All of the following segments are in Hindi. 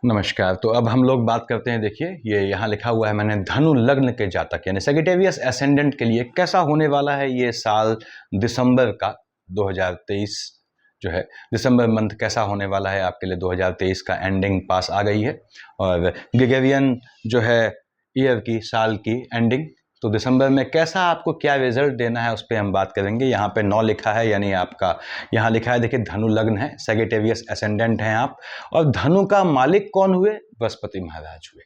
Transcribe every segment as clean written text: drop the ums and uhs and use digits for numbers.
नमस्कार। तो अब हम लोग बात करते हैं। देखिए, ये यहाँ लिखा हुआ है मैंने, धनु लग्न के जातक यानी सेजिटेरियस एसेंडेंट के लिए कैसा होने वाला है ये साल दिसंबर का 2023 जो है, दिसंबर मंथ कैसा होने वाला है आपके लिए। 2023 का एंडिंग पास आ गई है और ग्रेगोरियन जो है ईयर की, साल की एंडिंग। तो दिसंबर में कैसा आपको क्या रिजल्ट देना है उस पर हम बात करेंगे। यहाँ पे 9 लिखा है, यानी आपका यहाँ लिखा है, देखिए धनु लग्न है, सेजिटेरियस एसेंडेंट हैं आप। और धनु का मालिक कौन हुए? बृहस्पति महाराज हुए।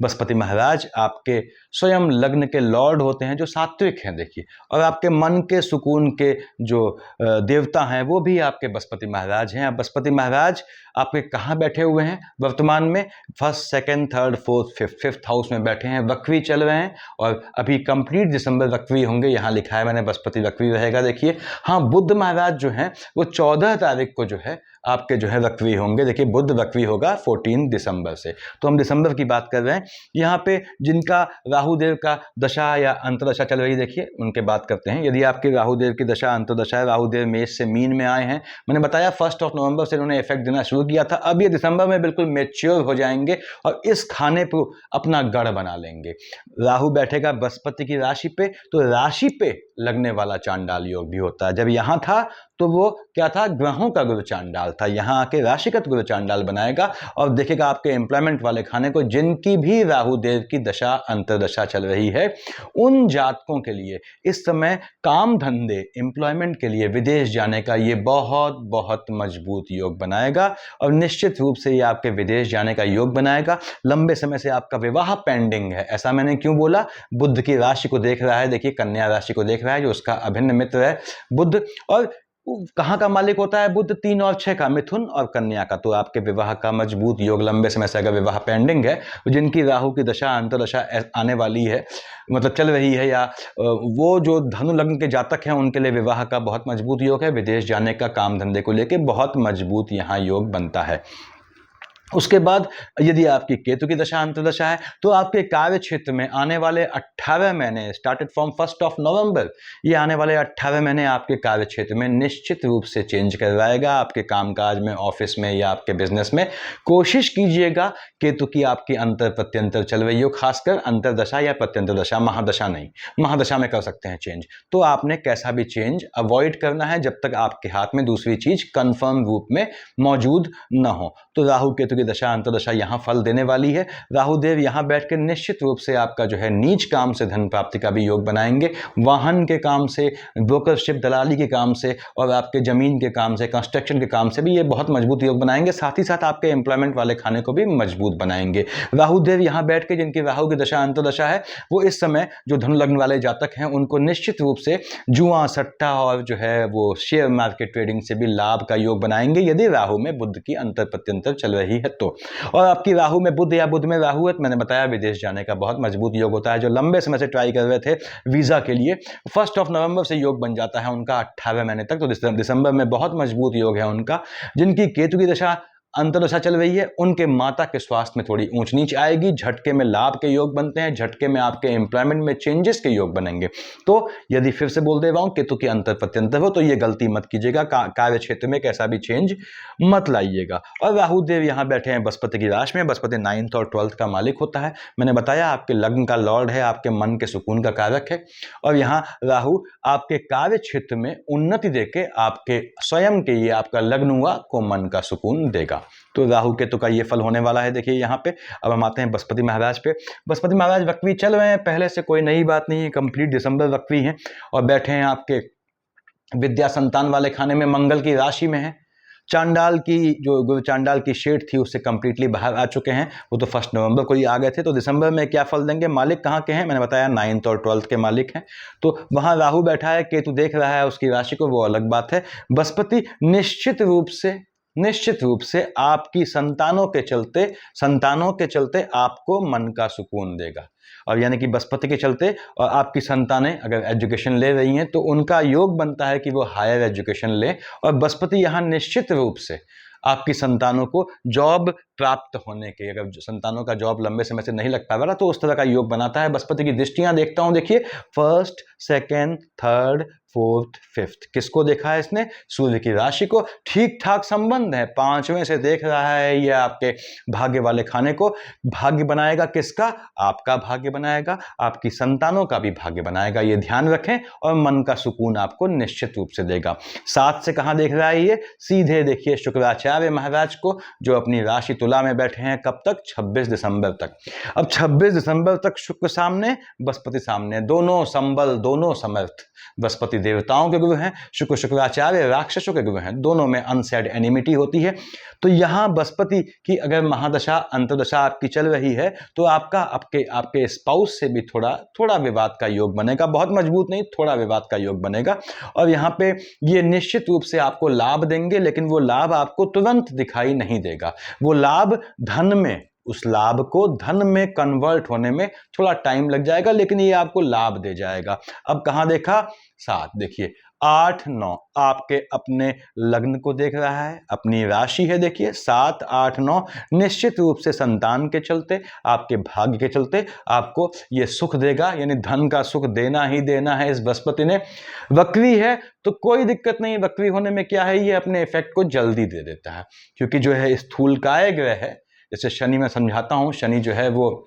बृहस्पति महाराज आपके स्वयं लग्न के लॉर्ड होते हैं, जो सात्विक हैं। देखिए, और आपके मन के सुकून के जो देवता हैं वो भी आपके बृहस्पति महाराज हैं। अब बृहस्पति महाराज आपके कहाँ बैठे हुए हैं वर्तमान में? First, second, third, fourth, fifth house में बैठे हैं, वक्री चल रहे हैं और अभी कंप्लीट दिसंबर वक्री होंगे। यहाँ लिखा है मैंने, बृहस्पति वक्री रहेगा। देखिए, हाँ, बुध महाराज जो हैं वो 14 तारीख को जो है आपके जो है वक्री होंगे। देखिए, बुध वक्री होगा 14 दिसंबर से। तो हम दिसंबर की बात कर रहे हैं। यहाँ पे जिनका राहुदेव का दशा या अंतर्दशा चल रही, देखिए उनके बात करते हैं। यदि आपकी राहुदेव की दशा अंतर्दशा है, राहुदेव मेष से मीन में आए हैं, मैंने बताया 1 नवंबर से इन्होंने इफेक्ट देना शुरू किया था। अब ये दिसंबर में बिल्कुल मेच्योर हो जाएंगे और इस खाने पर अपना गढ़ बना लेंगे। राहु बैठेगा बृहस्पति की राशि पे, तो राशि पे लगने वाला चांडाल योग भी होता है। जब यहाँ था तो वो क्या था? ग्रहों का गुरु चांडाल था। यहाँ आके राशिगत गुरु चांडाल बनाएगा और देखेगा आपके एम्प्लॉयमेंट वाले खाने को। जिनकी भी राहु देव की दशा अंतर्दशा चल रही है, उन जातकों के लिए इस समय काम धंधे, एम्प्लॉयमेंट के लिए विदेश जाने का ये बहुत बहुत मजबूत योग बनाएगा। और निश्चित रूप से ये आपके विदेश जाने का योग बनाएगा। लंबे समय से आपका विवाह पेंडिंग है। ऐसा मैंने क्यों बोला? बुध की राशि को देख रहा है, देखिए कन्या राशि को देख रहा है, जो उसका अभिन्न मित्र है बुध। और कहाँ का मालिक होता है बुध? 3 और 6 का, मिथुन और कन्या का। तो आपके विवाह का मजबूत योग, लंबे समय से अगर विवाह पेंडिंग है, जिनकी राहु की दशा अंतर्दशा आने वाली है, मतलब चल रही है, या वो जो धनु लग्न के जातक हैं, उनके लिए विवाह का बहुत मजबूत योग है। विदेश जाने का, काम धंधे को लेकर बहुत मजबूत यहाँ योग बनता है। उसके बाद यदि आपकी केतु की दशा अंतर्दशा है, तो आपके कार्य क्षेत्र में आने वाले 18 महीने, स्टार्टेड फ्रॉम 1 नवंबर, ये आने वाले 18 महीने आपके कार्य क्षेत्र में निश्चित रूप से चेंज करवाएगा। आपके कामकाज में, ऑफिस में या आपके बिजनेस में कोशिश कीजिएगा। केतु की आपकी अंतर प्रत्यंतर चल रही हो, खासकर अंतरदशा या प्रत्यंतर दशा, महादशा नहीं, महादशा में कर सकते हैं चेंज। तो आपने कैसा भी चेंज अवॉइड करना है जब तक आपके हाथ में दूसरी चीज कंफर्म रूप में मौजूद न हो। तो राहु केतु की दशा अंतर्दशा यहाँ फल देने वाली है। राहुदेव यहाँ बैठकर निश्चित रूप से आपका जो है नीच काम से धन प्राप्ति का भी योग बनाएंगे। वाहन के काम से, ब्रोकरशिप दलाली के काम से और आपके जमीन के काम से, कंस्ट्रक्शन के काम से भी ये बहुत मजबूत योग बनाएंगे। साथ ही साथ आपके एम्प्लॉयमेंट वाले खाने को भी मजबूत बनाएंगे। राहुदेव यहाँ बैठ के, जिनकी राहु की दशा अंतर्दशा है, वो इस समय जो धनु लग्न वाले जातक हैं, उनको निश्चित रूप से जुआ, सट्टा और जो है वो शेयर मार्केट ट्रेडिंग से भी लाभ का योग बनाएंगे, यदि राहु में बुध की अंतर प्रत्यंतर चल रही है तो। और आपकी राहु में बुध या बुध में राहु है, मैंने बताया विदेश जाने का बहुत मजबूत योग होता है। जो लंबे समय से ट्राई कर रहे थे वीजा के लिए, 1 नवंबर से योग बन जाता है उनका 18 महीने तक। तो दिसंबर में बहुत मजबूत योग है उनका। जिनकी केतु की दशा अंतर्दशा चल रही है, उनके माता के स्वास्थ्य में थोड़ी ऊंच नीच आएगी। झटके में लाभ के योग बनते हैं, झटके में आपके एम्प्लॉयमेंट में चेंजेस के योग बनेंगे। तो यदि फिर से बोल दे रहा हूं, केतु की अंतर प्रत्यंतर हो, तो ये गलती मत कीजिएगा। कार्य क्षेत्र में कैसा भी चेंज मत लाइएगा। और राहुदेव यहाँ बैठे हैं बृहस्पति की राशि में। बृहस्पति 9th और 12th का मालिक होता है। मैंने बताया आपके लग्न का लॉर्ड है, आपके मन के सुकून का कारक है। और यहाँ राहु आपके कार्य क्षेत्र में उन्नति देके आपके स्वयं के, ये आपका लग्न हुआ, को मन का सुकून देगा। तो राहु केतु का ये फल होने वाला है। देखिए यहाँ पे अब हम आते हैं बृहस्पति महाराज पे। बृहस्पति महाराज वक्री चल रहे हैं, पहले से कोई नई बात नहीं है, कंप्लीट दिसंबर वक्री हैं और बैठे हैं आपके विद्या संतान वाले खाने में, मंगल की राशि में है। चांडाल की जो गुरु चांडाल की शेड थी उससे कंप्लीटली बाहर आ चुके हैं। वो तो 1 नवंबर को ही आ गए थे। तो दिसंबर में क्या फल देंगे? मालिक कहाँ के हैं? मैंने बताया 9th और 12th के मालिक हैं। तो वहाँ राहु बैठा है, केतु देख रहा है उसकी राशि को, वो अलग बात है। बृहस्पति निश्चित रूप से आपकी संतानों के चलते आपको मन का सुकून देगा। और यानी कि बृहस्पति के चलते और आपकी संतानें अगर एजुकेशन ले रही हैं तो उनका योग बनता है कि वो हायर एजुकेशन लें। और बृहस्पति यहाँ निश्चित रूप से आपकी संतानों को जॉब प्राप्त होने के, अगर संतानों का जॉब लंबे समय से नहीं लग पा रहा तो उस तरह का योग बनाता है। बृहस्पति की दृष्टियां देखता हूं, देखिए 1st, 2nd, 3rd, fourth, fifth. किसको देखा है इसने? सूर्य की राशि को। ठीक ठाक संबंध है, पांचवें से देख रहा है ये आपके भाग्य वाले खाने को। भाग्य बनाएगा किसका? आपका भाग्य बनाएगा, आपकी संतानों का भी भाग्य बनाएगा, ये ध्यान रखें। और मन का सुकून आपको निश्चित रूप से देगा। सात से कहां देख रहा है ये? सीधे देखिए शुक्राचार्य महाराज को, जो अपनी राशि तुला में बैठे हैं। कब तक? 26 दिसंबर तक। अब 26 दिसंबर तक शुक्र सामने, बृहस्पति सामने, दोनों संबल, दोनों समर्थ। बृहस्पति देवताओं के गुरु हैं, शुक्र शुक्राचार्य राक्षसों के गुरु हैं, दोनों में अनसेड एनिमिटी होती है। तो यहां बृहस्पति की अगर महादशा अंतर्दशा आपकी चल रही है तो आपका आपके स्पाउस से भी थोड़ा विवाद का योग बनेगा, बहुत मजबूत नहीं, थोड़ा विवाद का योग बनेगा। और यहाँ पे ये निश्चित रूप से आपको लाभ देंगे, लेकिन वो लाभ आपको तुरंत दिखाई नहीं देगा। वो लाभ धन में, उस लाभ को धन में कन्वर्ट होने में थोड़ा टाइम लग जाएगा, लेकिन ये आपको लाभ दे जाएगा। अब कहां देखा? सात। देखिए 8, 9 आपके अपने लग्न को देख रहा है, अपनी राशि है। देखिए 7, 8, 9 निश्चित रूप से संतान के चलते, आपके भाग्य के चलते आपको ये सुख देगा, यानी धन का सुख देना ही देना है। इस बृहस्पति ने वक्री है तो कोई दिक्कत नहीं, वक्री होने में क्या है, ये अपने इफेक्ट को जल्दी दे देता है, क्योंकि जो है स्थूलकाय ग्रह है। जैसे शनि में समझाता हूं, शनि जो है वो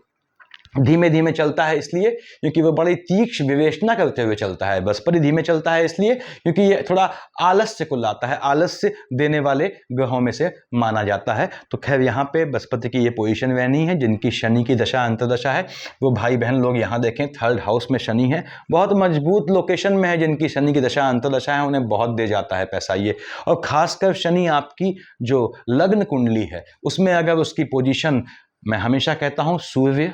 धीमे धीमे चलता है इसलिए क्योंकि वो बड़ी तीक्ष्ण विवेचना करते हुए चलता है। बृहस्पति धीमे चलता है इसलिए क्योंकि ये थोड़ा आलस्य को लाता है, आलस्य देने वाले ग्रहों में से माना जाता है। तो खैर यहाँ पे बृहस्पति की ये पोजीशन वह नहीं है जिनकी शनि की दशा अंतर्दशा है। वो भाई बहन लोग यहाँ देखें, थर्ड हाउस में शनि है, बहुत मजबूत लोकेशन में है। जिनकी शनि की दशा अंतर्दशा है उन्हें बहुत दे जाता है पैसा ये। और खासकर शनि आपकी जो लग्न कुंडली है उसमें अगर उसकी पोजीशन, मैं हमेशा कहता हूँ सूर्य,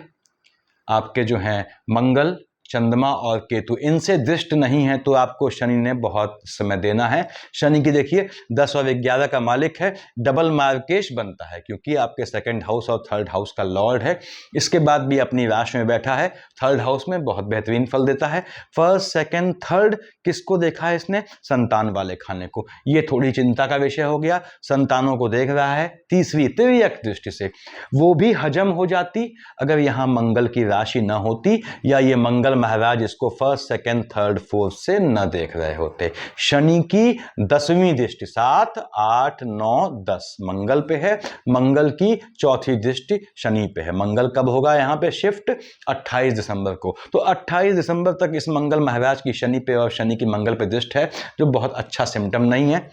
आपके जो हैं मंगल, चंद्रमा और केतु, इनसे दृष्ट नहीं है तो आपको शनि ने बहुत समय देना है। शनि की देखिए 10 और 11 का मालिक है, डबल मार्केश बनता है क्योंकि आपके सेकंड हाउस और थर्ड हाउस का लॉर्ड है। इसके बाद भी अपनी राशि में बैठा है, थर्ड हाउस में बहुत बेहतरीन फल देता है। फर्स्ट, सेकंड, थर्ड किसको देखा है इसने? संतान वाले खाने को। ये थोड़ी चिंता का विषय हो गया, संतानों को देख रहा है तीसरी तिर्यक दृष्टि से। वो भी हजम हो जाती अगर यहाँ मंगल की राशि न होती या ये मंगल महाराज इसको फर्स्ट, सेकंड, थर्ड, फोर्थ से न देख रहे होते। शनि की 10वीं दृष्टि 7, 8, 9, 10 मंगल पे है, मंगल की चौथी दृष्टि शनि पे है। मंगल कब होगा यहाँ पे शिफ्ट? 28 दिसंबर को। तो 28 दिसंबर तक इस मंगल महाराज की शनि पे और शनि की मंगल पे दृष्टि है, जो बहुत अच्छा सिम्टम नहीं है।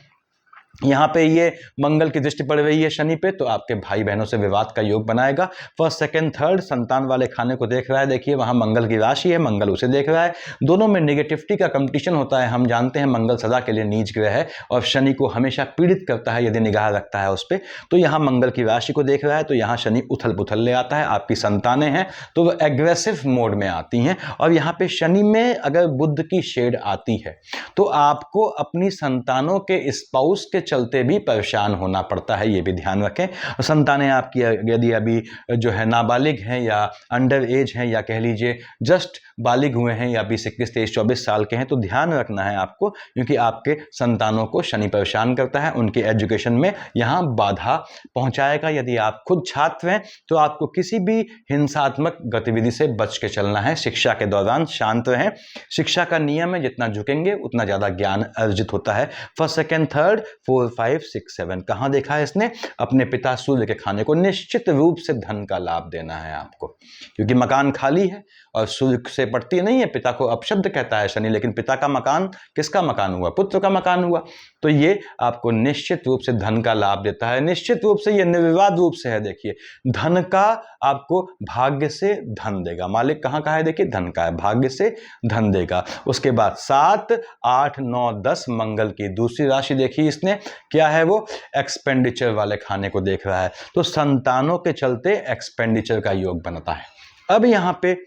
यहाँ पे ये मंगल की दृष्टि पड़ रही है शनि पे, तो आपके भाई बहनों से विवाद का योग बनाएगा। फर्स्ट, सेकंड, थर्ड संतान वाले खाने को देख रहा है। देखिए वहाँ मंगल की राशि है, मंगल उसे देख रहा है। दोनों में नेगेटिविटी का कंपटीशन होता है। हम जानते हैं मंगल सदा के लिए नीच ग्रह है और शनि को हमेशा पीड़ित करता है यदि निगाह रखता है उस पर। तो यहाँ मंगल की राशि को देख रहा है, तो यहाँ शनि उथल पुथल ले आता है। आपकी संतानें हैं तो वह एग्रेसिव मोड में आती हैं। और यहाँ पे शनि में अगर बुध की शेड आती है तो आपको अपनी संतानों के स्पाउस के चलते भी परेशान होना पड़ता है, ये भी ध्यान रखें। संतानें आपकी यदि अभी जो है नाबालिग हैं या अंडर एज हैं या कह लीजिए जस्ट बालिग हुए हैं या 20, 21, 23, 24 साल के हैं, तो ध्यान रखना है आपको, क्योंकि आपके संतानों को शनि परेशान करता है, उनके एजुकेशन में यहाँ बाधा पहुंचाएगा। यदि आप खुद छात्र हैं तो आपको किसी भी हिंसात्मक गतिविधि से बच के चलना है। शिक्षा के दौरान शांत रहें, शिक्षा का नियम है जितना झुकेंगे उतना ज़्यादा ज्ञान अर्जित होता है। फर्स्ट, सेकंड, थर्ड, 4, 5, 6, 7 कहाँ देखा है इसने? अपने पिता सूर्य के खाने को। निश्चित रूप से धन का लाभ देना है आपको, क्योंकि मकान खाली है और सूर्य से पड़ती नहीं है। पिता को अपशब्द कहता है शनि, लेकिन पिता का मकान किसका मकान हुआ? पुत्र का मकान हुआ। तो ये आपको निश्चित रूप से धन का लाभ देता है। निश्चित रूप से ये निर्विवाद रूप से है। देखिए धन का आपको भाग्य से धन देगा। मालिक कहाँ का है? देखिए धन का है, भाग्य से धन देगा। उसके बाद 7, 8, 9, 10 मंगल की दूसरी राशि देखी इसने, क्या है वो? एक्सपेंडिचर वाले खाने को देख रहा है। तो संतानों के चलते एक्सपेंडिचर का योग बनता है। अब यहाँ पे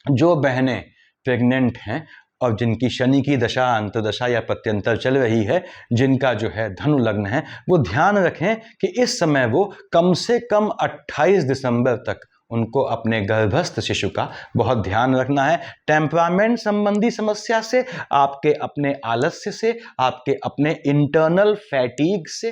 जो बहनें प्रेग्नेंट हैं और जिनकी शनि की दशा अंतर्दशा या प्रत्यंतर चल रही है, जिनका जो है धनु लग्न है, वो ध्यान रखें कि इस समय वो कम से कम 28 दिसंबर तक उनको अपने गर्भस्थ शिशु का बहुत ध्यान रखना है। टेम्परामेंट संबंधी समस्या से, आपके अपने आलस्य से, आपके अपने इंटरनल फैटीग से,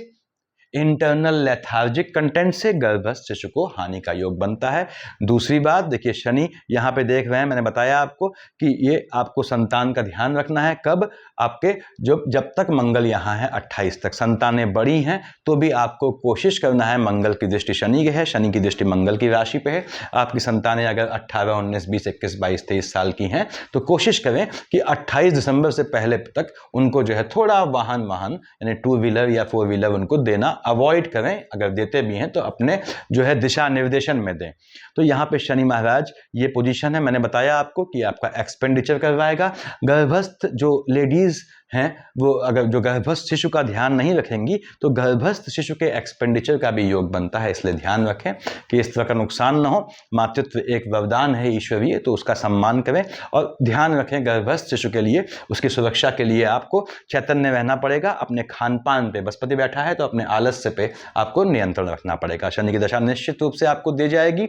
इंटरनल लेथार्जिक कंटेंट से गर्भस्थ शिशु को हानि का योग बनता है। दूसरी बात देखिए, शनि यहाँ पे देख रहे हैं, मैंने बताया आपको कि ये आपको संतान का ध्यान रखना है। कब? आपके जब तक मंगल यहाँ है 28 तक। संतानें बड़ी हैं तो भी आपको कोशिश करना है, मंगल की दृष्टि शनि की है, शनि की दृष्टि मंगल की राशि पे है। आपकी संतानें अगर 18, 19, 20, 21, 22, 23 साल की हैं तो कोशिश करें कि 28 दिसंबर से पहले तक उनको जो है थोड़ा वाहन यानी 2 व्हीलर या 4 व्हीलर उनको देना अवॉइड करें। अगर देते भी हैं तो अपने जो है दिशा निर्देशन में दें। तो यहाँ पे शनि महाराज ये पोजीशन है, मैंने बताया आपको कि आपका एक्सपेंडिचर करवाएगा। गर्भस्थ जो लेडीज हैं वो अगर जो गर्भस्थ शिशु का ध्यान नहीं रखेंगी तो गर्भस्थ शिशु के एक्सपेंडिचर का भी योग बनता है। इसलिए ध्यान रखें कि इस तरह का नुकसान ना हो। मातृत्व एक वरदान है ईश्वरीय, तो उसका सम्मान करें और ध्यान रखें गर्भस्थ शिशु के लिए, उसकी सुरक्षा के लिए आपको चैतन्य रहना पड़ेगा। अपने खान पान पे बृहस्पति बैठा है तो अपने आलस्य पे आपको नियंत्रण रखना पड़ेगा। शनि की दशा निश्चित रूप से आपको दी जाएगी।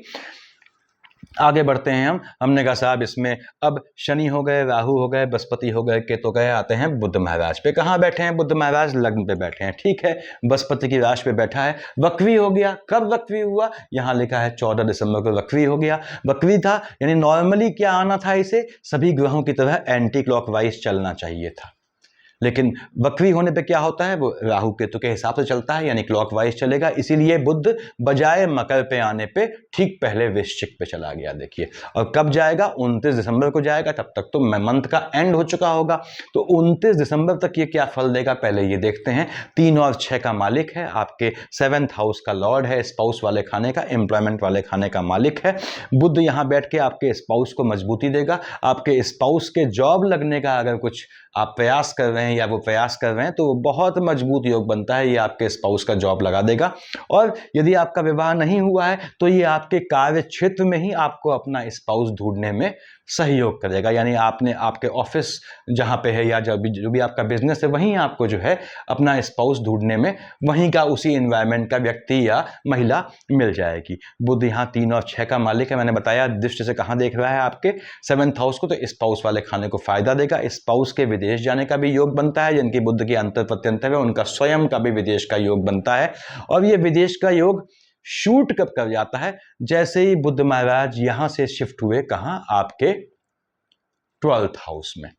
आगे बढ़ते हैं हमने कहा साहब इसमें अब शनि हो गए, राहु हो गए, बृहस्पति हो गए, केतु गए, आते हैं बुध महाराज पे। कहाँ बैठे हैं? बुध महाराज लग्न पे बैठे हैं, ठीक है, बृहस्पति की राशि पे बैठा है। वक्री हो गया। कब वक्री हुआ? यहाँ लिखा है 14 दिसंबर को वक्री हो गया। वक्री था यानी नॉर्मली क्या आना था, इसे सभी ग्रहों की तरह एंटी क्लॉकवाइज चलना चाहिए था, लेकिन वक्री होने पे क्या होता है, वो राहु केतु के हिसाब से चलता है यानी क्लॉकवाइज चलेगा। इसीलिए बुध बजाय मकर पे आने पे ठीक पहले वृश्चिक पे चला गया। देखिए, और कब जाएगा? 29 दिसंबर को जाएगा। तब तक तो मंथ का एंड हो चुका होगा। तो 29 दिसंबर तक ये क्या फल देगा पहले ये देखते हैं। 3 और 6 का मालिक है, आपके 7th हाउस का लॉर्ड है, स्पाउस वाले खाने का, एम्प्लॉयमेंट वाले खाने का मालिक है। बुध यहाँ बैठ के आपके स्पाउस को मजबूती देगा। आपके स्पाउस के जॉब लगने का अगर कुछ आप प्रयास कर रहे हैं या वो प्रयास कर रहे हैं तो वो बहुत मजबूत योग बनता है, ये आपके स्पाउस का जॉब लगा देगा। और यदि आपका विवाह नहीं हुआ है तो ये आपके कार्य क्षेत्र में ही आपको अपना स्पाउस ढूंढने में सहयोग करेगा। यानी आपने आपके ऑफिस जहाँ पे है या जो भी आपका बिजनेस है वहीं आपको जो है अपना स्पाउस ढूंढने में वहीं का उसी एनवायरनमेंट का व्यक्ति या महिला मिल जाएगी। बुध यहाँ 3 और 6 का मालिक है, मैंने बताया दृष्टि से कहाँ देख रहा है आपके 7th हाउस को, तो स्पाउस वाले खाने को फायदा देगा। स्पाउस के विदेश जाने का भी योग बनता है। जिनकी बुध की अंतर प्रत्यंतर है उनका स्वयं का भी विदेश का योग बनता है। और ये विदेश का योग शूट कब कर जाता है? जैसे ही बुध महाराज यहां से शिफ्ट हुए, कहां? आपके 12th हाउस में,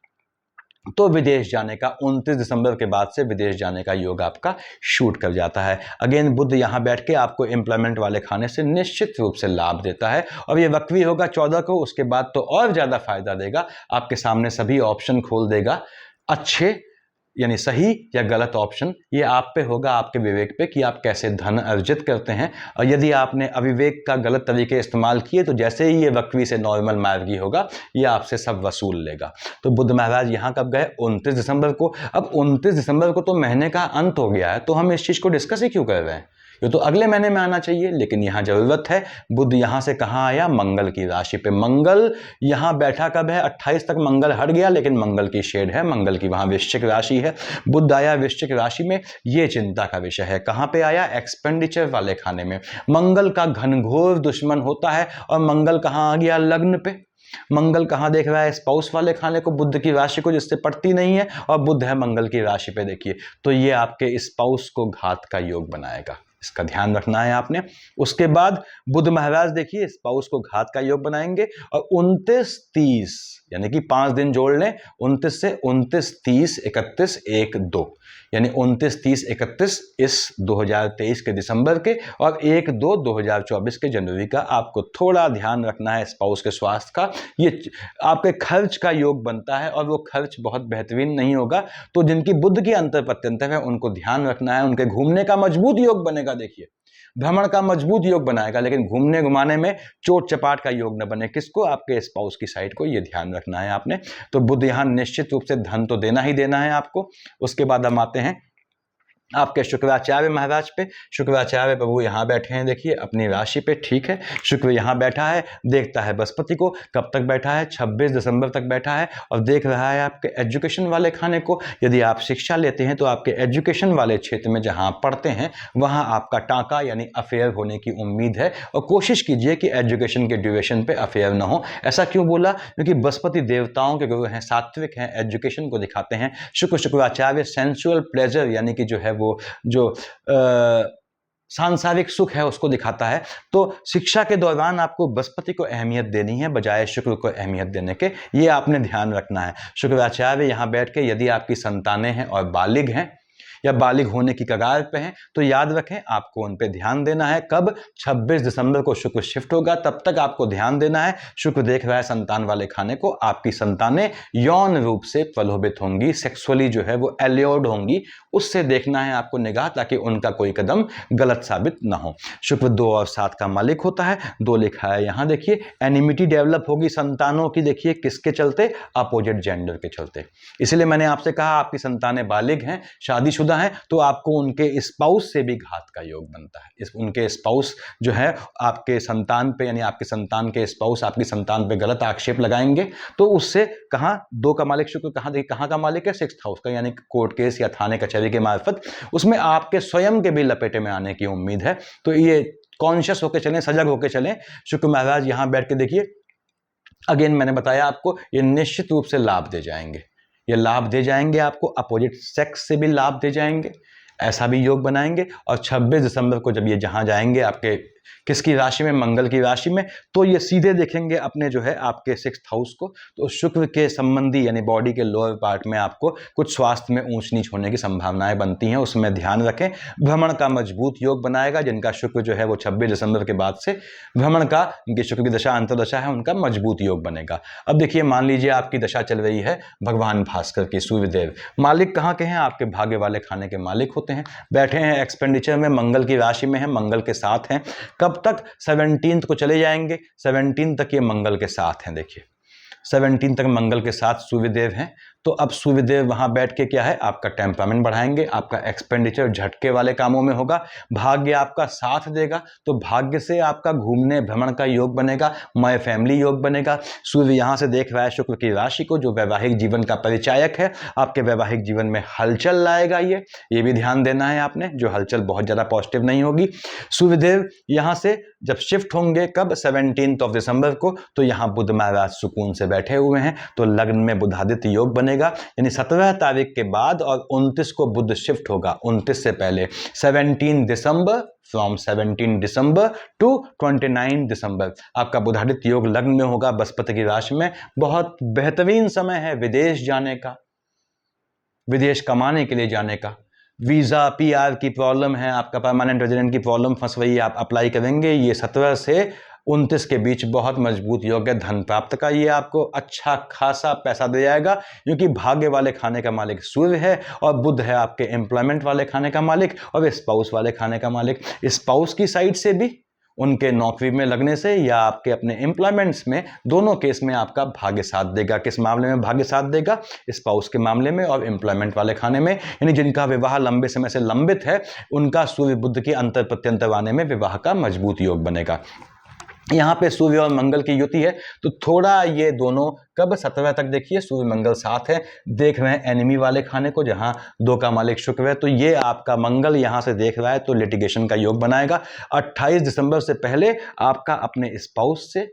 तो विदेश जाने का 29 दिसंबर के बाद से विदेश जाने का योग आपका शूट कर जाता है। अगेन बुध यहां बैठ के आपको एम्प्लॉयमेंट वाले खाने से निश्चित रूप से लाभ देता है। और ये वक्री होगा 14 को, उसके बाद तो और ज्यादा फायदा देगा। आपके सामने सभी ऑप्शन खोल देगा, अच्छे यानी सही या गलत ऑप्शन, ये आप पे होगा, आपके विवेक पे कि आप कैसे धन अर्जित करते हैं। और यदि आपने अविवेक का गलत तरीके इस्तेमाल किए तो जैसे ही ये वक्री से नॉर्मल मार्गी होगा ये आपसे सब वसूल लेगा। तो बुध महाराज यहाँ कब गए? 29 दिसंबर को। अब 29 दिसंबर को तो महीने का अंत हो गया है, तो हम इस चीज़ को डिस्कस ही क्यों कर रहे हैं? ये तो अगले महीने में आना चाहिए, लेकिन यहाँ जरूरत है। बुध यहाँ से कहाँ आया? मंगल की राशि पे। मंगल यहाँ बैठा कब है? 28 तक मंगल हट गया, लेकिन मंगल की शेड है, मंगल की वहाँ वृश्चिक राशि है। बुध आया वृश्चिक राशि में, ये चिंता का विषय है। कहाँ पे आया? एक्सपेंडिचर वाले खाने में। मंगल का घनघोर दुश्मन होता है, और मंगल कहाँ आ गया? लग्न पे। मंगल कहाँ देख रहा है? स्पाउस वाले खाने को, बुध की राशि को, जिससे पड़ती नहीं है, और बुध है मंगल की राशि पे। देखिए, तो ये आपके स्पाउस को घात का योग बनाएगा, इसका ध्यान रखना है आपने। उसके बाद बुध महाराज देखिए स्पाउस को घात का योग बनाएंगे, और 29-30 यानी कि 5 दिन जोड़ लें, 29 से 29-30 31 1 2 यानी 29-30 31 इस 2023 के दिसंबर के, और 1-2 2024 के जनवरी का आपको थोड़ा ध्यान रखना है स्पाउस के स्वास्थ्य का। ये आपके खर्च का योग बनता है, और वो खर्च बहुत बेहतरीन नहीं होगा। तो जिनकी बुध की अंतर प्रत्यंतर है उनको ध्यान रखना है। उनके घूमने का मजबूत योग बनेगा, देखिए भ्रमण का मजबूत योग बनाएगा, लेकिन घूमने घुमाने में चोट चपाट का योग न बने। किसको? आपके स्पाउस की साइड को, ये ध्यान रखना है आपने। तो बुध यहाँ निश्चित रूप से धन तो देना ही देना है आपको। उसके बाद हम आते हैं आपके शुक्राचार्य महाराज पे। शुक्राचार्य प्रभु यहाँ बैठे हैं, देखिए अपनी राशि पे, ठीक है। शुक्र यहाँ बैठा है, देखता है बृहस्पति को। कब तक बैठा है? 26 दिसंबर तक बैठा है, और देख रहा है आपके एजुकेशन वाले खाने को। यदि आप शिक्षा लेते हैं तो आपके एजुकेशन वाले क्षेत्र में जहाँ आप पढ़ते हैं वहाँ आपका टाँका यानी अफेयर होने की उम्मीद है, और कोशिश कीजिए कि एजुकेशन के ड्यूरेशन पे अफेयर ना हो। ऐसा क्यों बोला? क्योंकि बृहस्पति देवताओं के गुरु हैं, सात्विक हैं, एजुकेशन को दिखाते हैं। शुक्राचार्य सेंसुअल प्लेजर यानी कि जो है वो जो सांसारिक सुख है उसको दिखाता है। तो शिक्षा के दौरान आपको बृहस्पति को अहमियत देनी है बजाय शुक्र को अहमियत देने के, ये आपने ध्यान रखना है। शुक्राचार्य यहाँ बैठ के यदि आपकी संतानें हैं और बालिग हैं या बालिग होने की कगार पे हैं तो याद रखें आपको उन पे ध्यान देना है। कब? 26 दिसंबर को शुक्र शिफ्ट होगा, तब तक आपको ध्यान देना है। शुक्र देख रहा है संतान वाले खाने को, आपकी संतानें यौन रूप से प्रलोभित होंगी, सेक्सुअली जो है वो एल्योर्ड होंगी, उससे देखना है आपको निगाह, ताकि उनका कोई कदम गलत साबित ना हो। शुक्र 2 और 7 का मालिक होता है, 2 लिखा है यहाँ देखिए। एनिमिटी डेवलप होगी संतानों की, देखिए किसके चलते? अपोजिट जेंडर के चलते। इसलिए मैंने आपसे कहा आपकी संतानें बालिग हैं, शादीशुदा है, तो आपको उनके स्पाउस से भी घात का योग बनता है। उनके स्पाउस जो है आपके संतान पे, यानी आपके संतान के स्पाउस आपकी संतान पे गलत आक्षेप लगाएंगे, तो उससे कहां 2 का मालिक शुक्र कहां, देखिए कहां का मालिक है? 6th हाउस का, यानी कोर्ट केस या थाने कचहरी के मार्फत उसमें आपके स्वयं के भी लपेटे में आने की उम्मीद है। तो ये कॉन्शियस होकर चलें, सजग होकर चलें। शुक्र महाराज यहां बैठ के देखिए, अगेन मैंने बताया आपको ये निश्चित रूप से लाभ दे जाएंगे, ये लाभ दे जाएंगे आपको, अपोजिट सेक्स से भी लाभ दे जाएंगे, ऐसा भी योग बनाएंगे। और 26 दिसंबर को जब ये जहां जाएंगे आपके किसकी राशि में? मंगल की राशि में, तो ये सीधे देखेंगे अपने जो है आपके 6th हाउस को। तो शुक्र के संबंधी यानी बॉडी के लोअर पार्ट में आपको कुछ स्वास्थ्य में ऊंच नीच होने की संभावनाएं बनती हैं, उसमें ध्यान रखें। भ्रमण का मजबूत योग बनाएगा, जिनका शुक्र जो है वो 26 दिसंबर के बाद से भ्रमण का, इनकी शुक्र की दशा अंतर्दशा है, उनका मजबूत योग बनेगा। अब देखिए मान लीजिए आपकी दशा चल रही है भगवान भास्कर की, सूर्यदेव मालिक कहाँ के हैं? आपके भाग्य वाले खाने के मालिक होते हैं, बैठे हैं एक्सपेंडिचर में, मंगल की राशि में है, मंगल के साथ हैं। कब तक? 17 को चले जाएंगे, 17 तक ये मंगल के साथ हैं। देखिए 17 तक मंगल के साथ सूर्यदेव हैं। तो अब सूर्यदेव वहां बैठ के क्या है? आपका टेम्परामेंट बढ़ाएंगे, आपका एक्सपेंडिचर झटके वाले कामों में होगा, भाग्य आपका साथ देगा, तो भाग्य से आपका घूमने भ्रमण का योग बनेगा, माय फैमिली योग बनेगा। सूर्य यहां से देख रहा है शुक्र की राशि को, जो वैवाहिक जीवन का परिचायक है, आपके वैवाहिक जीवन में हलचल लाएगा। ये भी ध्यान देना है आपने, जो हलचल बहुत ज्यादा पॉजिटिव नहीं होगी। सूर्यदेव यहां से जब शिफ्ट होंगे, कब? 17 दिसंबर को, तो यहां बुध महाराज सुकून से बैठे हुए हैं, तो लग्न में बुधादित्य योग बनेगा। यानी 17 तारीख के बाद, और 29 को बुध शिफ्ट होगा, 29 से पहले 17 दिसंबर, फ्रॉम 17 दिसंबर टू 29 दिसंबर आपका बुधादित्य योग लग्न में होगा, बृहस्पति की राशि में। बहुत बेहतरीन समय है विदेश जाने का, विदेश कमाने के लिए जाने का। वीज़ा PR की प्रॉब्लम है, आपका परमानेंट रेजिडेंट की प्रॉब्लम फंस रही है, आप अप्लाई करेंगे, ये 17 से 29 के बीच बहुत मजबूत योग है धन प्राप्त का। ये आपको अच्छा खासा पैसा दे जाएगा, क्योंकि भाग्य वाले खाने का मालिक सूर्य है, और बुध है आपके एम्प्लॉयमेंट वाले खाने का मालिक, और स्पाउस वाले खाने का मालिक। स्पाउस की साइड से भी, उनके नौकरी में लगने से या आपके अपने एम्प्लॉयमेंट्स में, दोनों केस में आपका भाग्य साथ देगा। किस मामले में भाग्य साथ देगा? स्पाउस के मामले में और एम्प्लॉयमेंट वाले खाने में। यानी जिनका विवाह लंबे समय से लंबित है, उनका सूर्य बुध के अंतर प्रत्यंतर आने में विवाह का मजबूत योग बनेगा। यहाँ पे सूर्य और मंगल की युति है, तो थोड़ा ये दोनों कब? 17 तक देखिए सूर्य मंगल साथ है, देख रहे हैं एनिमी वाले खाने को, जहां 2 का मालिक शुक्र है, तो ये आपका मंगल यहां से देख रहा है, तो लिटिगेशन का योग बनाएगा। 28 दिसंबर से पहले आपका अपने स्पाउस से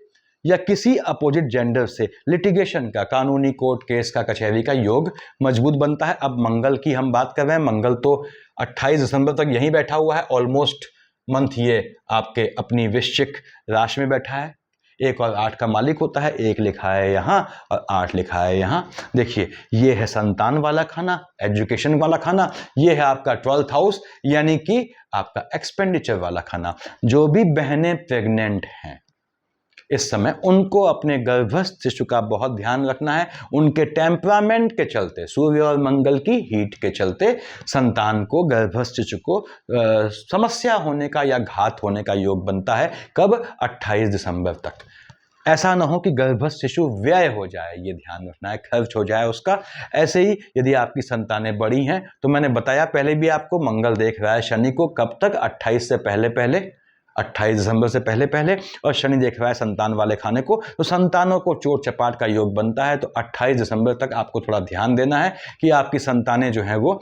या किसी अपोजिट जेंडर से लिटिगेशन का, कानूनी कोर्ट केस का, कचहरी का योग मजबूत बनता है। अब मंगल की हम बात कर रहे हैं, मंगल तो 28 दिसंबर तक यहीं बैठा हुआ है, ऑलमोस्ट मंथ ये आपके अपनी वृश्चिक राशि में बैठा है। 1 और 8 का मालिक होता है, 1 लिखा है यहाँ और 8 लिखा है यहाँ। देखिए ये है संतान वाला खाना, एजुकेशन वाला खाना, ये है आपका 12th हाउस, यानी कि आपका एक्सपेंडिचर वाला खाना। जो भी बहनें प्रेग्नेंट हैं इस समय, उनको अपने गर्भस्थ शिशु का बहुत ध्यान रखना है। उनके टेम्परामेंट के चलते, सूर्य और मंगल की हीट के चलते, संतान को, गर्भस्थ शिशु को समस्या होने का या घात होने का योग बनता है। कब? 28 दिसंबर तक। ऐसा ना हो कि गर्भस्थ शिशु व्यय हो जाए, ये ध्यान रखना है, खर्च हो जाए उसका। ऐसे ही यदि आपकी संतानें बड़ी हैं, तो मैंने बताया पहले भी आपको, मंगल देख रहा है शनि को, कब तक? 28 से पहले पहले, 28 दिसंबर से पहले पहले, और शनि देख रहा है संतान वाले खाने को, तो संतानों को चोट चपाट का योग बनता है। तो 28 दिसंबर तक आपको थोड़ा ध्यान देना है कि आपकी संतानें जो हैं वो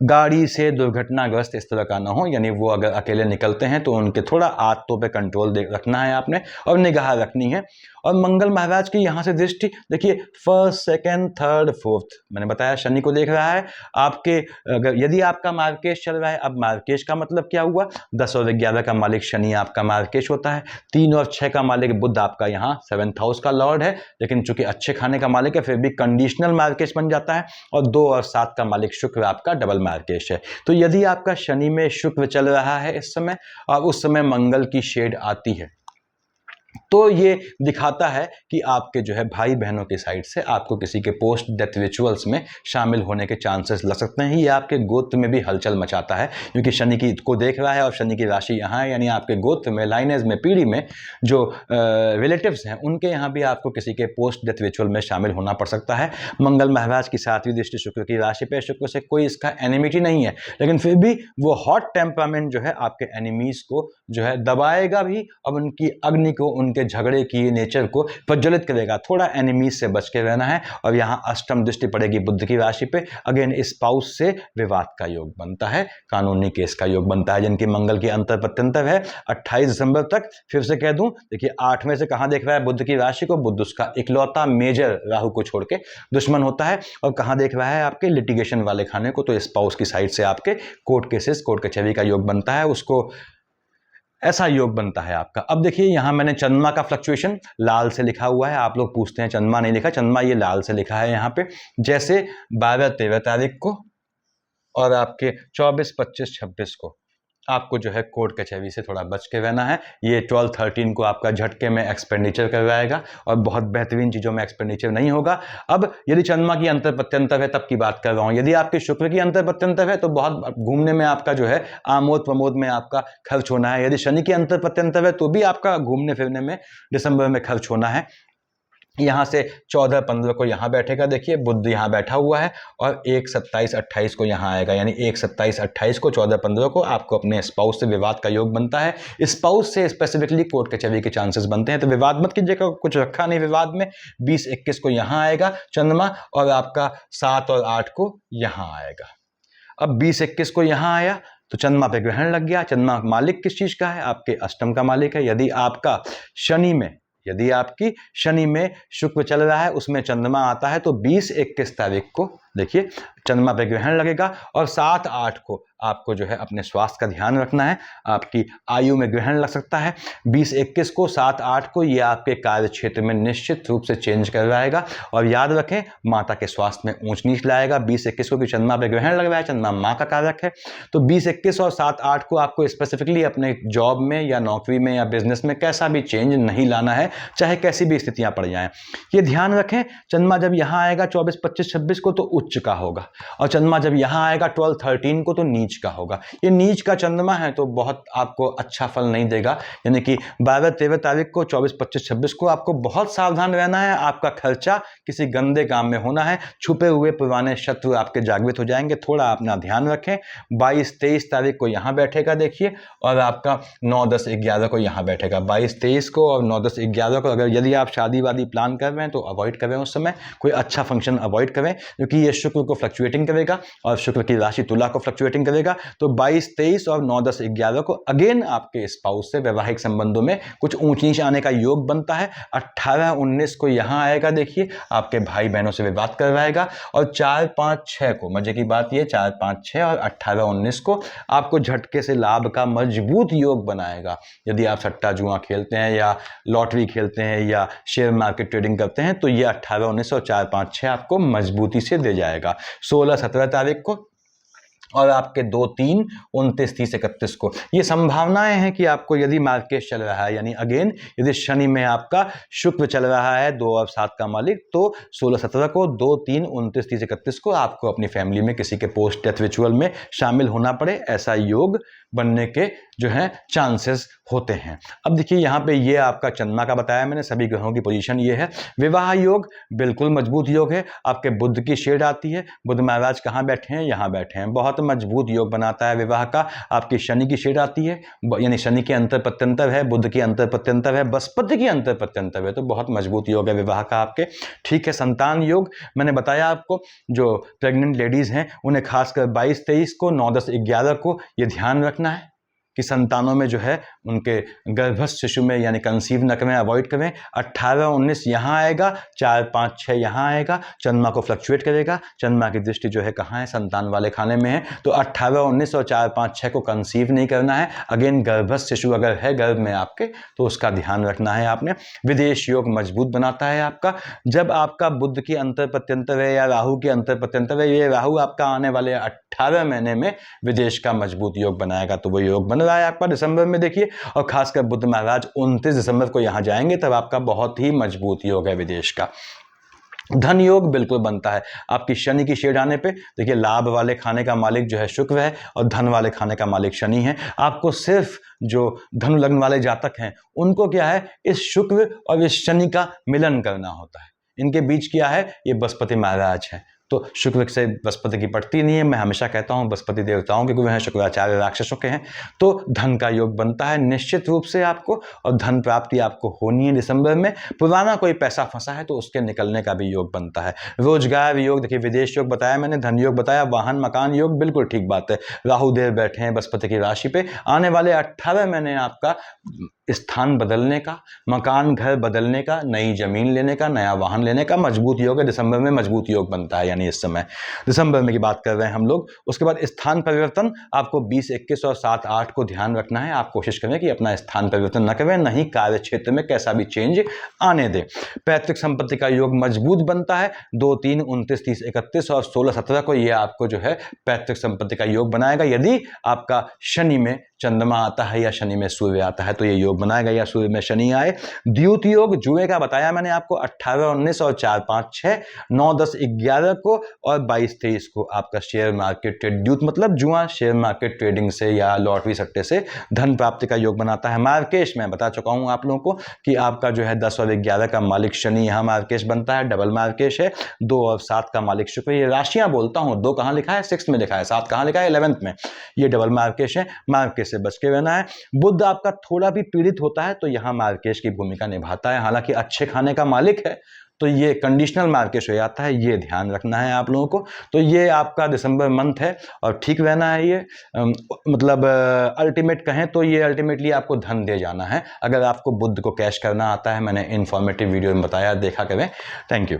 गाड़ी से दुर्घटनाग्रस्त इस तरह का ना हो, यानी वो अगर अकेले निकलते हैं तो उनके थोड़ा आदतों पे कंट्रोल रखना है आपने और निगाह रखनी है। और मंगल महाराज की यहाँ से दृष्टि देखिए फर्स्ट, सेकंड, थर्ड, फोर्थ, मैंने बताया शनि को देख रहा है आपके। अगर यदि आपका मार्केश चल रहा है, अब मार्केश का मतलब क्या हुआ, 10 और 11 का मालिक शनि आपका मार्केश होता है, 3 और 6 का मालिक बुध आपका यहाँ 7th हाउस का लॉर्ड है, लेकिन चूंकि अच्छे खाने का मालिक है फिर भी कंडीशनल मार्केश बन जाता है। और 2 और 7 का मालिक शुक्र आपका डबल मार्केश है। तो यदि आपका शनि में शुक्र चल रहा है इस समय और उस समय मंगल की शेड आती है, तो ये दिखाता है कि आपके जो है भाई बहनों की साइड से आपको किसी के पोस्ट डेथ रिचुअल्स में शामिल होने के चांसेस लग सकते हैं। ये आपके गोत्र में भी हलचल मचाता है, क्योंकि शनि की को देख रहा है और शनि की राशि यहाँ है, यानी आपके गोत्र में, लाइनेज में, पीढ़ी में जो रिलेटिव्स हैं उनके यहाँ भी आपको किसी के पोस्ट डेथ रिचुअल में शामिल होना पड़ सकता है। मंगल महाराज की 7वीं दृष्टि शुक्र की राशि पे, शुक्र से कोई इसका एनिमिटी नहीं है, लेकिन फिर भी वो हॉट टेम्परामेंट जो है आपके एनिमीज को जो है दबाएगा भी और उनकी अग्नि को, उनके झगड़े की नेचर को प्रज्वलित करेगा। थोड़ा एनिमीज से बच के रहना है। और यहाँ अष्टम दृष्टि पड़ेगी बुध की राशि पे, अगेन स्पाउस से विवाद का योग बनता है, कानूनी केस का योग बनता है, जिनकी मंगल की अंतर प्रत्यंतर है 28 दिसंबर तक। फिर से कह दूं, देखिए 8वें से कहां देख रहा है बुध की राशि को, बुध उसका इकलौता मेजर राहु को छोड़ के दुश्मन होता है। और कहां देख रहा है आपके लिटिगेशन वाले खाने को, तो स्पाउस की साइड से आपके कोर्ट केसेस, कोर्ट कचहरी का योग बनता है, उसको ऐसा योग बनता है आपका। अब देखिए यहां मैंने चंद्रमा का फ्लक्चुएशन लाल से लिखा हुआ है, आप लोग पूछते हैं चंद्रमा नहीं लिखा, चंद्रमा ये लाल से लिखा है यहाँ पे। जैसे 12-13 तारीख को और आपके 24, 25, 26 को आपको जो है कोर्ट कचहरी से थोड़ा बच के रहना है। ये 12-13 को आपका झटके में एक्सपेंडिचर करवाएगा और बहुत बेहतरीन चीज़ों में एक्सपेंडिचर नहीं होगा। अब यदि चंद्रमा की अंतर प्रत्यंतर है तब की बात कर रहा हूँ, यदि आपके शुक्र की अंतर प्रत्यंतर है तो बहुत घूमने में आपका जो है आमोद प्रमोद में आपका खर्च होना है। यदि शनि की अंतर प्रत्यंतर है तो भी आपका घूमने फिरने में दिसंबर में खर्च होना है। यहाँ से 14-15 को यहाँ बैठेगा, देखिए बुध यहाँ बैठा हुआ है, और 1-27-28 को यहाँ आएगा, यानी 1-27-28 को, 14-15 को आपको अपने स्पाउस से विवाद का योग बनता है। स्पाउस से स्पेसिफिकली कोर्ट कचहरी के चांसेस बनते हैं, तो विवाद मत कीजिएगा, कुछ रखा नहीं विवाद में। 20-21 को यहाँ आएगा चंद्रमा, और आपका 7 और 8 को यहाँ आएगा। अब 20-21 को यहाँ आया तो चंद्रमा पे ग्रहण लग गया। चंद्रमा मालिक किस चीज का है, आपके अष्टम का मालिक है। यदि आपकी शनि में शुक्र चल रहा है, उसमें चंद्रमा आता है, तो 20-21 तारीख को देखिए चंद्रमा पे ग्रहण लगेगा, और 7-8 को आपको जो है अपने स्वास्थ्य का ध्यान रखना है। आपकी आयु में ग्रहण लग सकता है 20-21 को, 7-8 को, ये आपके कार्य क्षेत्र में निश्चित रूप से चेंज करवाएगा। और याद रखें, माता के स्वास्थ्य में ऊंच नीच लाएगा। 20-21 को भी चंद्रमा पे ग्रहण लग रहा है, चंद्रमा माँ का कारक है, तो 20-21 और 7-8 को आपको स्पेसिफिकली अपने जॉब में या नौकरी में या बिजनेस में कैसा भी चेंज नहीं लाना है, चाहे कैसी भी स्थितियां पड़ जाएं। ये ध्यान रखें, चंद्रमा जब यहाँ आएगा 24, 25, 26 को तो उच्च का होगा, और चंद्रमा जब यहाँ आएगा 12-13 को तो नीच का होगा। ये नीच का चंद्रमा है तो बहुत आपको अच्छा फल नहीं देगा, यानी कि 12-13 तारीख को, 24, 25, 26 को आपको बहुत सावधान रहना है। आपका खर्चा किसी गंदे काम में होना है, छुपे हुए पुराने शत्रु आपके जागृत हो जाएंगे, थोड़ा अपना ध्यान रखें। 22-23 तारीख को यहाँ बैठेगा देखिए, और आपका 9-10-11 को यहाँ बैठेगा। 22-23 को और 9-10-11 को अगर यदि आप शादी वादी प्लान कर रहे हैं तो अवॉइड करें, उस समय कोई अच्छा फंक्शन अवॉइड करें, क्योंकि ये शुक्र को फ्लक्चुएटिंग करेगा और शुक्र की राशि तुला को फ्लक्चुएटिंग करेगा। तो 22-23 और 9-10-11 को अगेन आपके स्पाउस से वैवाहिक संबंधों में कुछ ऊंच नीच आने का योग बनता है। 18-19 को यहाँ आएगा देखिए, आपके भाई बहनों से विवाद करवाएगा, और 4-5-6 को, मजे की बात ये 4-5-6 और 18-19 को आपको झटके से लाभ का मजबूत योग बनाएगा। यदि आप सट्टा जुआ खेलते हैं या लॉटरी खेलते हैं या शेयर मार्केट ट्रेडिंग करते हैं तो ये 18-19 और 4-5-6 आपको मजबूती से दे जाएगा। 16-17 तारीख को और आपके 2-3, 29, 30, 31 को ये संभावनाएं हैं कि आपको, यदि मार्केट चल रहा है, यानी अगेन यदि शनि में आपका शुक्र चल रहा है 2 और 7 का मालिक, तो 16-17 को, 2-3, 29, 30, 31 को आपको अपनी फैमिली में किसी के पोस्ट डेथ रिचुअल में शामिल होना पड़े, ऐसा योग बनने के जो है चांसेस होते हैं। अब देखिए यहाँ पे ये आपका चंद्रमा का बताया मैंने, सभी ग्रहों की पोजीशन ये है। विवाह योग बिल्कुल मजबूत योग है, आपके बुध की शेड आती है, बुध महाराज कहाँ बैठे हैं, यहाँ बैठे हैं, बहुत मजबूत योग बनाता है विवाह का। आपकी शनि की शेड आती है, यानी शनि के अंतर प्रत्यंतर है, बुध की अंतर प्रत्यंतर है, बृहस्पति की अंतर प्रत्यंतर है, तो बहुत मजबूत योग है विवाह का आपके। ठीक है, संतान योग मैंने बताया आपको, जो प्रेग्नेंट लेडीज हैं उन्हें खासकर 22-23 को, 9, 10, 11 को ये ध्यान रखना है कि संतानों में जो है उनके गर्भस्थ शिशु में यानी कंसीव न करें, अवॉइड करें। 18-19 यहाँ आएगा, 4-5-6 यहाँ आएगा, चंद्रमा को फ्लक्चुएट करेगा। चंद्रमा की दृष्टि जो है कहाँ है, संतान वाले खाने में है, तो 18-19 और 4-5-6 को कंसीव नहीं करना है। अगेन गर्भस्थ शिशु अगर है गर्भ में आपके तो उसका ध्यान रखना है आपने। विदेश योग मजबूत बनाता है आपका, जब आपका बुध की अंतर प्रत्यंतर है या राहु की अंतर प्रत्यंतर है, ये राहु आपका आने वाले 18 महीने में विदेश का मजबूत योग बनाएगा, तो वो योग बन रहा है आपका दिसंबर में देखिए। और खासकर बुध महाराज 29 दिसंबर को यहां जाएंगे, तब आपका बहुत ही मजबूत योग है विदेश का। धन योग बिल्कुल बनता है आपकी शनि की शेड आने पे। देखिए लाभ वाले खाने का मालिक जो है शुक्र है और धन वाले खाने का मालिक शनि है। आपको सिर्फ जो धनु लग्न वाले जातक हैं उनको क्या है, इस शुक्र और इस शनि का मिलन करना होता है। इनके बीच क्या है, ये बृहस्पति महाराज है, तो शुक्र से बृहस्पति की पड़ती नहीं है। मैं हमेशा कहता हूँ बृहस्पति देवताओं के गुरु हैं, शुक्राचार्य राक्षसों के हैं, तो धन का योग बनता है निश्चित रूप से आपको, और धन प्राप्ति आपको होनी है दिसंबर में। पुराना कोई पैसा फंसा है तो उसके निकलने का भी योग बनता है। रोजगार योग देखिए, विदेश योग बताया मैंने, धन योग बताया, वाहन मकान योग बिल्कुल ठीक बात है। राहु देव बैठे हैं बृहस्पति की राशि पे, आने वाले 18 महीने आपका स्थान बदलने का, मकान घर बदलने का, नई जमीन लेने का, नया वाहन लेने का मजबूत योग है। दिसंबर में मजबूत योग बनता है, यानी इस समय दिसंबर में की बात कर रहे हैं हम लोग। उसके बाद स्थान परिवर्तन आपको 20, 21 और 7, 8 को ध्यान रखना है। आप कोशिश करें कि अपना स्थान परिवर्तन न करें, नहीं कार्य क्षेत्र में कैसा भी चेंज आने दें। पैतृक संपत्ति का योग मजबूत बनता है, 2, 3, 29, 30, 31 और 16, 17 को ये आपको जो है पैतृक संपत्ति का योग बनाएगा। यदि आपका शनि में चंद्रमा आता है या शनि में सूर्य आता है तो ये योग बनाएगा, या सूर्य में शनि आए। द्यूत योग जुए का बताया मैंने आपको, 18, 19 और 4, 5, 6, 9, 10, 11 को और 22, 23 को आपका शेयर मार्केट ट्रेड, द्यूत मतलब जुआ, शेयर मार्केट ट्रेडिंग से या लॉटरी सट्टे से धन प्राप्ति का योग बनाता है। मार्केश मैं बता चुका हूं आप लोगों को कि आपका जो है 10 और 11 का मालिक शनि यहाँ मार्केश बनता है, डबल मार्केश है। 2 और 7 का मालिक शुक्र, ये राशियां बोलता हूं, 2 कहां लिखा है, 6 में लिखा है, 7 कहां लिखा है, 11th में। ये डबल मार्केश है, मार्केश से बच के रहना है। बुध आपका थोड़ा भी पीड़ित होता है तो यहां मार्केश की भूमिका निभाता है, हालांकि अच्छे खाने का मालिक है तो ये कंडीशनल मार्केश हो जाता है, ये ध्यान रखना है आप लोगों को। तो ये आपका दिसंबर मंथ है और ठीक रहना है ये, मतलब अल्टीमेट कहें तो ये अल्टीमेटली आपको धन दे जाना है, अगर आपको बुध को कैश करना आता है। मैंने इन्फॉर्मेटिव वीडियो में बताया, देखा करें। Thank you.